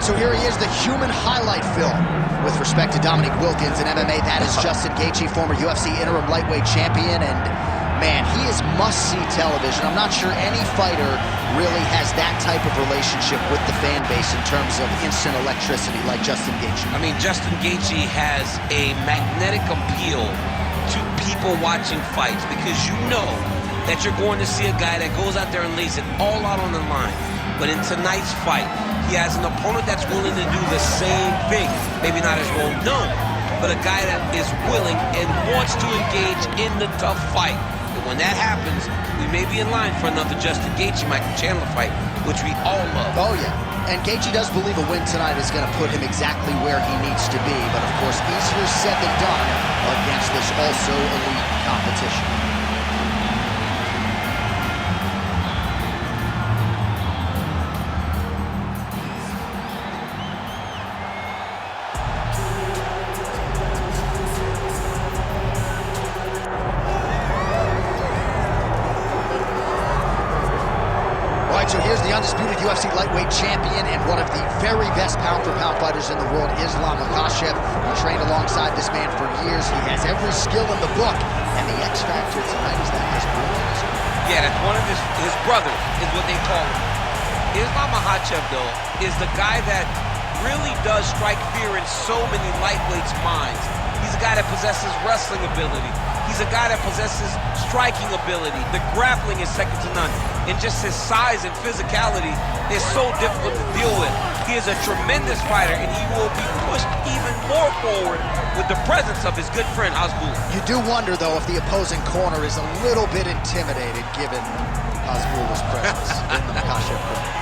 So here he is, the human highlight film. With respect to Dominique Wilkins in MMA, that is Justin Gaethje, former UFC interim lightweight champion, and man, he is must-see television. I'm not sure any fighter really has that type of relationship with the fan base in terms of instant electricity like Justin Gaethje. I mean, Justin Gaethje has a magnetic appeal to people watching fights because you know that you're going to see a guy that goes out there and lays it all out on the line. But in tonight's fight, he has an opponent that's willing to do the same thing. Maybe not as well known, but a guy that is willing and wants to engage in the tough fight. And when that happens, we may be in line for another Justin Gaethje, Michael Chandler fight, which we all love. Oh, yeah. And Gaethje does believe a win tonight is going to put him exactly where he needs to be. But, of course, easier said than done against this also elite competition. So here's the undisputed UFC lightweight champion and one of the very best pound-for-pound fighters in the world, Islam Makhachev. He trained alongside this man for years. He has every skill in the book, and the X factor tonight is that his brothers. Yeah, that's one of his brothers, is what they call him. Islam Makhachev, though, is the guy that really does strike fear in so many lightweights' minds. He's a guy that possesses wrestling ability. He's a guy that possesses striking ability. The grappling is second to none. And just his size and physicality is so difficult to deal with. He is a tremendous fighter, and he will be pushed even more forward with the presence of his good friend, Hasbulla. You do wonder, though, if the opposing corner is a little bit intimidated given Hasbulla's presence in the Makhachev corner.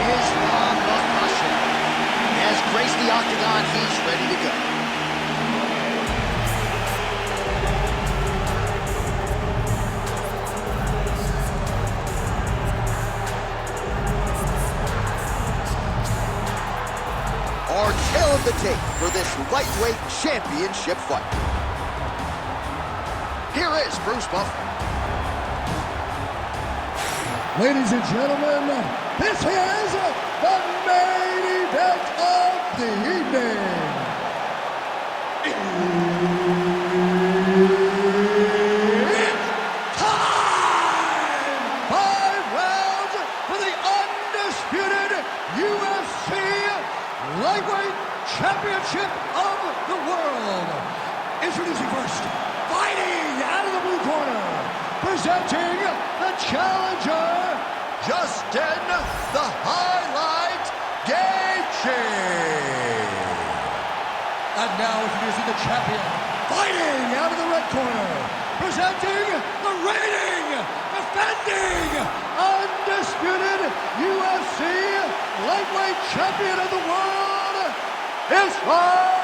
Islam Makhachev has graced the octagon. He's ready to go. Our tail of the tape for this lightweight championship fight. Here is Bruce Buffer. Ladies and gentlemen, this is the main event of the evening. It's time! 5 rounds for the undisputed UFC Lightweight Championship of the world. Introducing first, fighting out of the blue corner, presenting the challenger, Justin the Highlight Gaethje. And now introducing the champion, fighting out of the red corner, presenting the reigning, defending, undisputed UFC Lightweight Champion of the world, Islam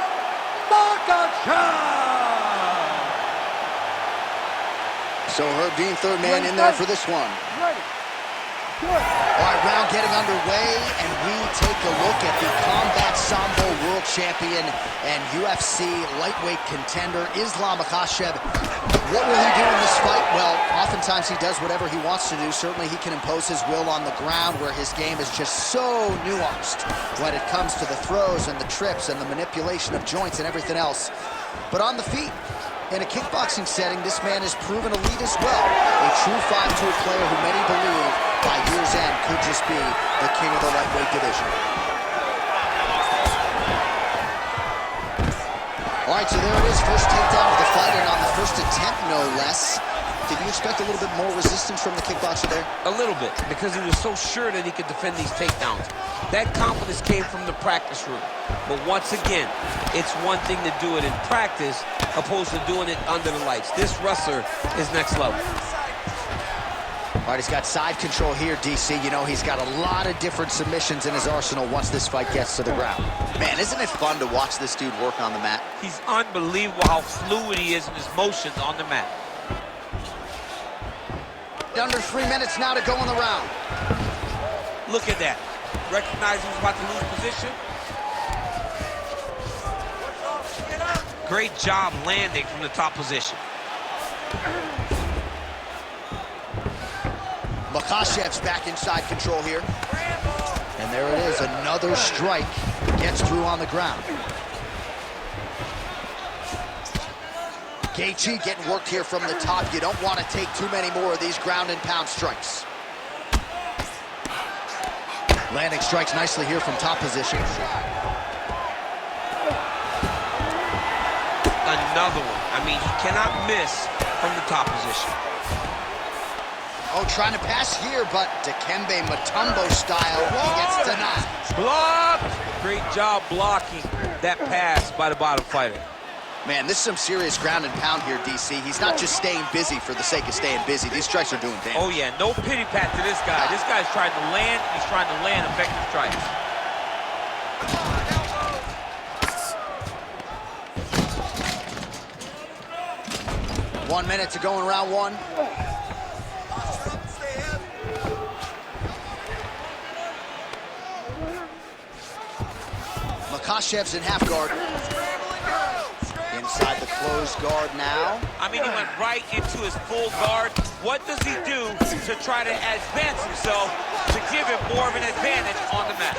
Makhachev. So Herb Dean, third man in there for this one. All right, round getting underway, and we take a look at the Combat Sambo World Champion and UFC lightweight contender, Islam Makhachev. What will he do in this fight? Well, oftentimes he does whatever he wants to do. Certainly he can impose his will on the ground, where his game is just so nuanced when it comes to the throws and the trips and the manipulation of joints and everything else. But on the feet, in a kickboxing setting, this man has proven elite as well. A true 5-tool player who many believe by year's end could just be the king of the lightweight division. All right, so there it is, first takedown of the fight, and on the first attempt, no less. Did you expect a little bit more resistance from the kickboxer there? A little bit, because he was so sure that he could defend these takedowns. That confidence came from the practice room. But once again, it's one thing to do it in practice opposed to doing it under the lights. This wrestler is next level. All right, he's got side control here, DC. You know, he's got a lot of different submissions in his arsenal once this fight gets to the ground. Man, isn't it fun to watch this dude work on the mat? He's unbelievable how fluid he is in his motions on the mat. Under 3 minutes now to go in the round. Look at that. Recognizing he's about to lose position. Great job landing from the top position. Makhachev's back in side control here. And there it is, another strike. Gets through on the ground. GAETHJE getting worked here from the top. You don't want to take too many more of these ground and pound strikes. Landing strikes nicely here from top position. Another one. I mean, he cannot miss from the top position. Oh, trying to pass here, but Dikembe Mutombo style, he gets denied. Blocked! Great job blocking that pass by the bottom fighter. Man, this is some serious ground and pound here, DC. He's not just staying busy for the sake of staying busy. These strikes are doing damage. Oh, yeah, no pity pat to this guy. This guy's trying to land, he's trying to land effective strikes. 1 minute to go in round one. Makhachev's in half guard. Inside the closed guard now. I mean, he went right into his full guard. What does he do to try to advance himself to give him more of an advantage on the mat?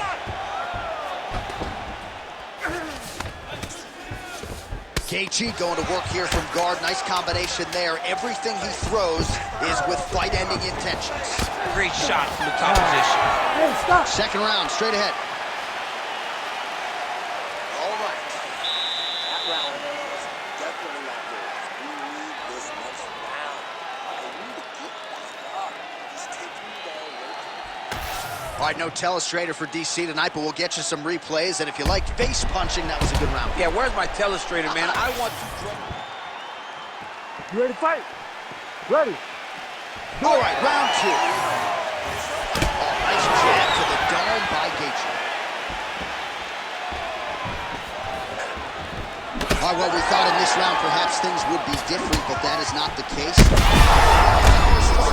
GAETHJE going to work here from guard. Nice combination there. Everything he throws is with fight-ending intentions. Great shot from the top position. Hey, stop. Second round, straight ahead. All right. That round was definitely not good. We need this next round. I need to get back up. Just take me down later. All right, no telestrator for DC tonight, but we'll get you some replays. And if you liked face punching, that was a good round. Yeah, where's my telestrator, man? I want to draw. You ready to fight? Ready. All right, round two. Oh, nice jab to the dome by GAETHJE. All right, well, we thought in this round perhaps things would be different, but that is not the case. He's hurt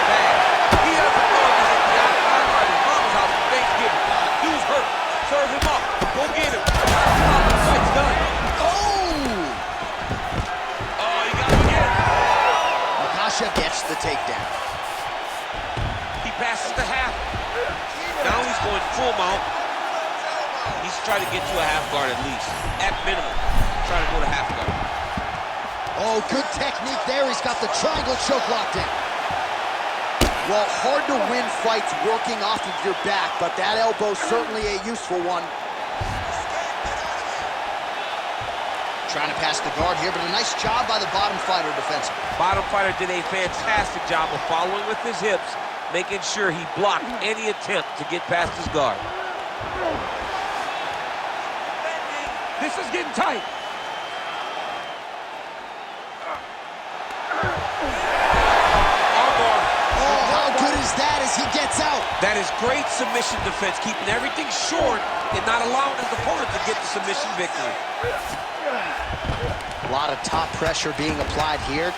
bad. He doesn't know if he's at the outside or at his mama's house for Thanksgiving. Dude's hurt. Serve him up. Go get him. The fight's done. Oh, you got him again. Makhachev gets the takedown. He passes the half. Now he's going full mount. He's trying to get to a half guard at least. At minimum. Trying to go to half guard. Oh, good technique there. He's got the triangle choke locked in. Well, hard to win fights working off of your back, but that elbow's certainly a useful one. Trying to pass the guard here, but a nice job by the bottom fighter defensively. Bottom fighter did a fantastic job of following with his hips, making sure he blocked any attempt to get past his guard. This is getting tight. Armbar. Oh, how good is that as he gets out? That is great submission defense, keeping everything short and not allowing his opponent to get the submission victory. A lot of top pressure being applied here.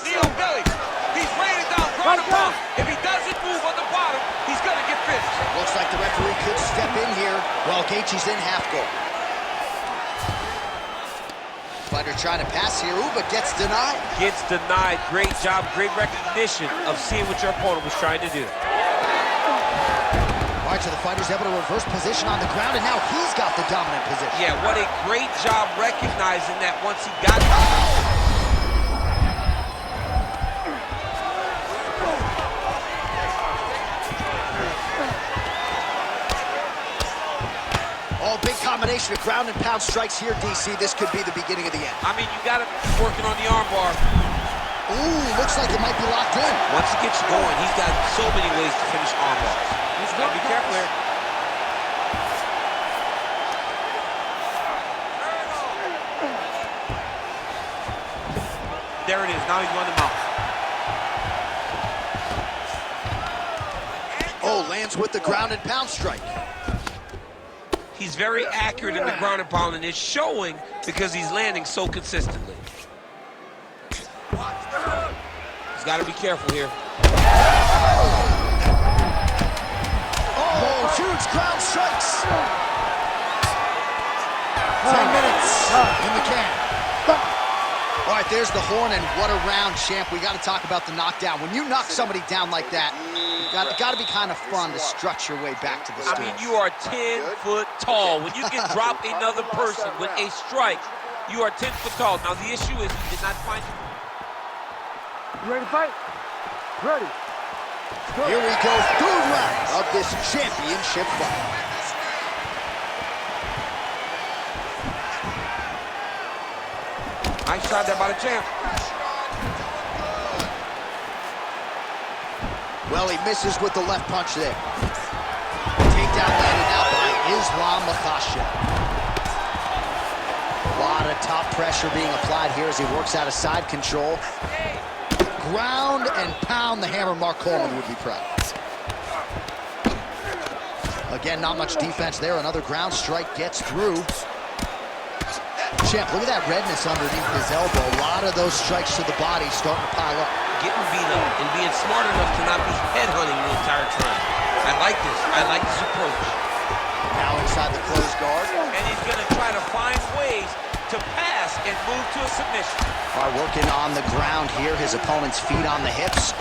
Neo belly. He's raining down ground and pound. If he doesn't move on the bottom, he's going to get finished. Looks like the referee could step in here. Well, GAETHJE's in half guard. Fighter trying to pass here, ooh, but gets denied. Gets denied. Great job, great recognition of seeing what your opponent was trying to do. All right, so the fighter's able to reverse position on the ground, and now he's got the dominant position. Yeah, what a great job recognizing that once he got... Oh, big combination of ground and pound strikes here, DC. This could be the beginning of the end. I mean, you got to be working on the armbar. Ooh, looks like it might be locked in. Once he gets you going, he's got so many ways to finish armbars. He's got to be careful here. There it is. Now he's on the mount. Oh, lands with the ground and pound strike. He's very accurate in the ground and pound, and it's showing because he's landing so consistently. He's got to be careful here. Oh, huge ground strikes. 10 minutes in the can. All right, there's the horn, and what a round, champ. We got to talk about the knockdown. When you knock somebody down like that, it's got to be kind of fun to strut your way back to the stage. I mean, you are 10 foot tall. When you can drop another person with a strike, you are 10 foot tall. Now, the issue is you did not find... You ready to fight? Ready. Here we go, third round of this championship fight. Nice shot there by the champ. Well, he misses with the left punch there. Takedown landed out by Makhachev. A lot of top pressure being applied here as he works out of side control. Ground and pound, the hammer. Mark Coleman would be proud. Again, not much defense there. Another ground strike gets through. Champ, look at that redness underneath his elbow. A lot of those strikes to the body starting to pile up. Getting beat up and being smart enough to not be headhunting the entire time. I like this. I like this approach. Now inside the closed guard. And he's going to try to find ways to pass and move to a submission. All right, working on the ground here. His opponent's feet on the hips.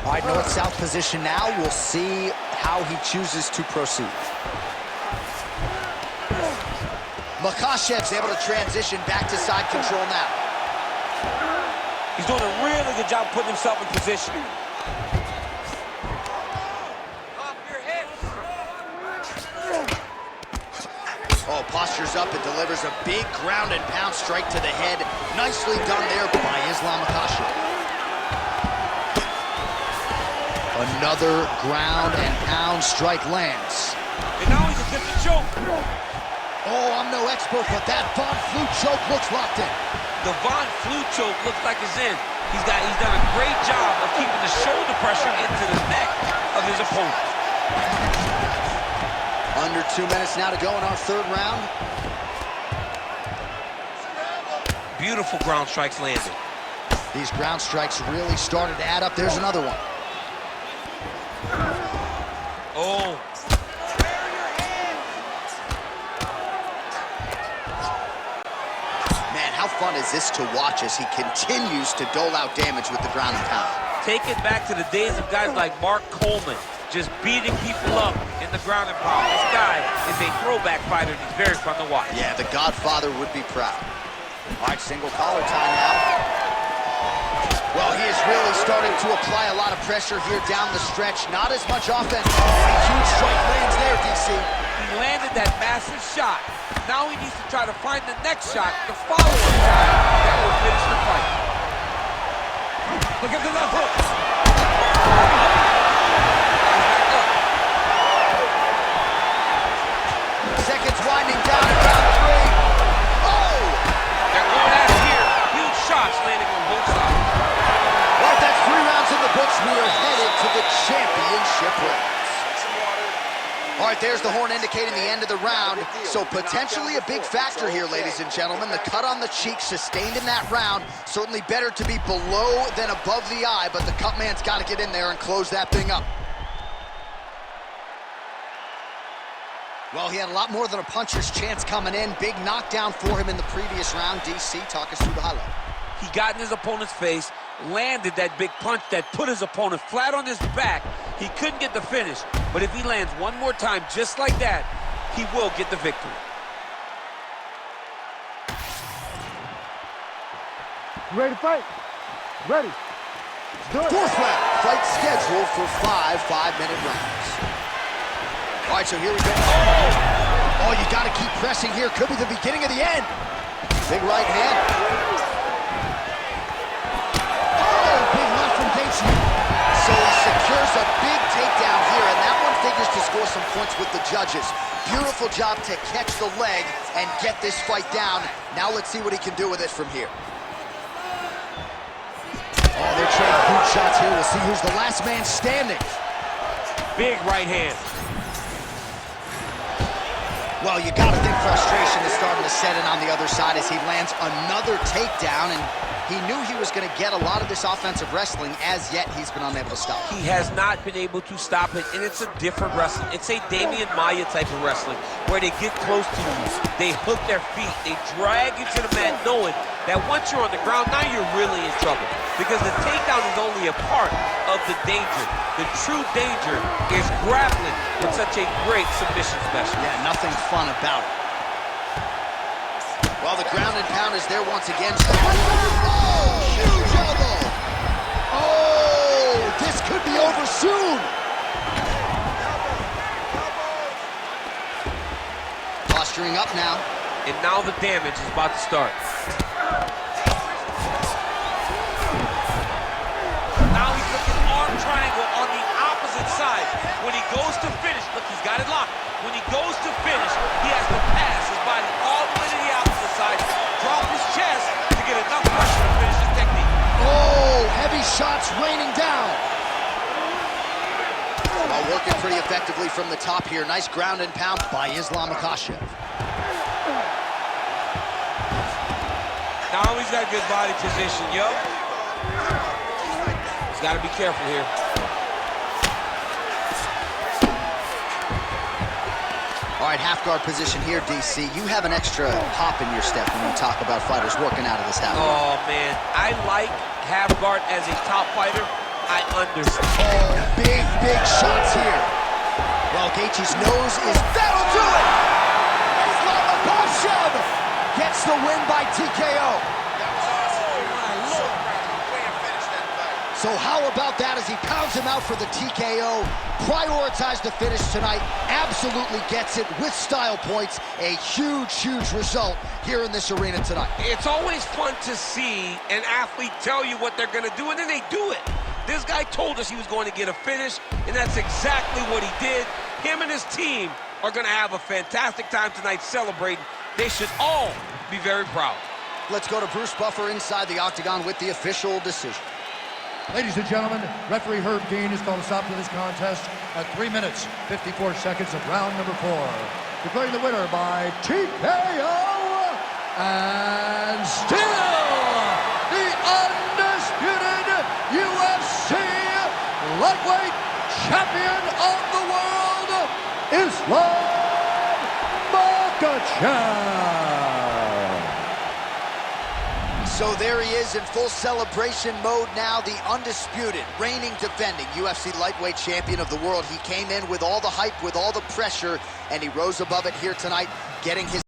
All right, north-south position now. We'll see how he chooses to proceed. Makhachev's able to transition back to side control now. He's doing a really good job putting himself in position. Off your hips. Oh, postures up and delivers a big ground and pound strike to the head. Nicely done there by Makhachev. Another ground and pound strike lands. And now he's attempting to choke. Oh, I'm no expert, but that Von Flue choke looks locked in. The Von Flue choke looks like it's in. He's done a great job of keeping the shoulder pressure into the neck of his opponent. Under 2 minutes now to go in our third round. Beautiful ground strikes landed. These ground strikes really started to add up. There's another one. Oh. How fun is this to watch as he continues to dole out damage with the ground and pound? Take it back to the days of guys like Mark Coleman, just beating people up in the ground and pound. This guy is a throwback fighter, and he's very fun to watch. Yeah, the Godfather would be proud. All right, single collar tie now. Well, he is really starting to apply a lot of pressure here down the stretch. Not as much offense. Oh, a huge strike lands there, DC. He landed that massive shot. Now he needs to try to find the next shot, the follow-up shot that will finish the fight. Look at the left hook. Seconds winding down in round 3. Oh! They're going at it here. Huge shots landing on both sides. Well, that's 3 rounds in the books. We are headed to the championship rounds. All right, there's the horn indicating the end of the round. So potentially a big factor here, ladies and gentlemen. The cut on the cheek sustained in that round. Certainly better to be below than above the eye, but the cut man's got to get in there and close that thing up. Well, he had a lot more than a puncher's chance coming in. Big knockdown for him in the previous round. DC, talk us through the highlight. He got in his opponent's face, landed that big punch that put his opponent flat on his back. He couldn't get the finish, but if he lands one more time just like that, he will get the victory. You ready to fight? Ready. Do it. Fourth round, fight scheduled for 5 5-minute rounds. All right, so here we go. Oh, you got to keep pressing here. Could be the beginning of the end. Big right hand. So he secures a big takedown here, and that one figures to score some points with the judges. Beautiful job to catch the leg and get this fight down. Now let's see what he can do with it from here. Oh, they're trading boot shots here. We'll see who's the last man standing. Big right hand. Well, you got to think frustration is starting to set in on the other side as he lands another takedown, and he knew he was going to get a lot of this offensive wrestling. As yet, he's been unable to stop. He has not been able to stop it, and it's a different wrestling. It's a Damian Maia type of wrestling, where they get close to you, they hook their feet, they drag you to the mat, knowing that once you're on the ground, now you're really in trouble. Because the takedown is only a part of the danger. The true danger is grappling with such a great submission specialist. Yeah, nothing fun about it. Well, the ground and pound is there once again. Oh, huge elbow! Oh, this could be over soon! Posturing up now. And now the damage is about to start. Now he's looking arm triangle on the opposite side. When he goes to finish, look, he's got it locked. When he goes to finish, he has to pass his body all the way to the opposite side, drop his chest to get enough pressure to finish his technique. Oh, heavy shots raining down. Well, working pretty effectively from the top here. Nice ground and pound by Makhachev. Now he's got good body position, yo. He's got to be careful here. All right, half guard position here, DC. You have an extra hop in your step when you talk about fighters working out of this half guard. Oh, man. I like half guard as a top fighter. I understand. Oh, big shots here. Well, Gaethje's nose is... That'll do it! Makhachev gets the win by TKO. So how about that as he pounds him out for the TKO? Prioritized the finish tonight. Absolutely gets it with style points. A huge result here in this arena tonight. It's always fun to see an athlete tell you what they're going to do, and then they do it. This guy told us he was going to get a finish, and that's exactly what he did. Him and his team are going to have a fantastic time tonight celebrating. They should all be very proud. Let's go to Bruce Buffer inside the octagon with the official decision. Ladies and gentlemen, referee Herb Dean has called a stop to this contest at 3 minutes, 54 seconds of round number 4. Declaring the winner by TKO, and still the undisputed UFC lightweight champion of the world, Islam Makhachev. So there he is in full celebration mode now, the undisputed, reigning, defending UFC lightweight champion of the world. He came in with all the hype, with all the pressure, and he rose above it here tonight, getting his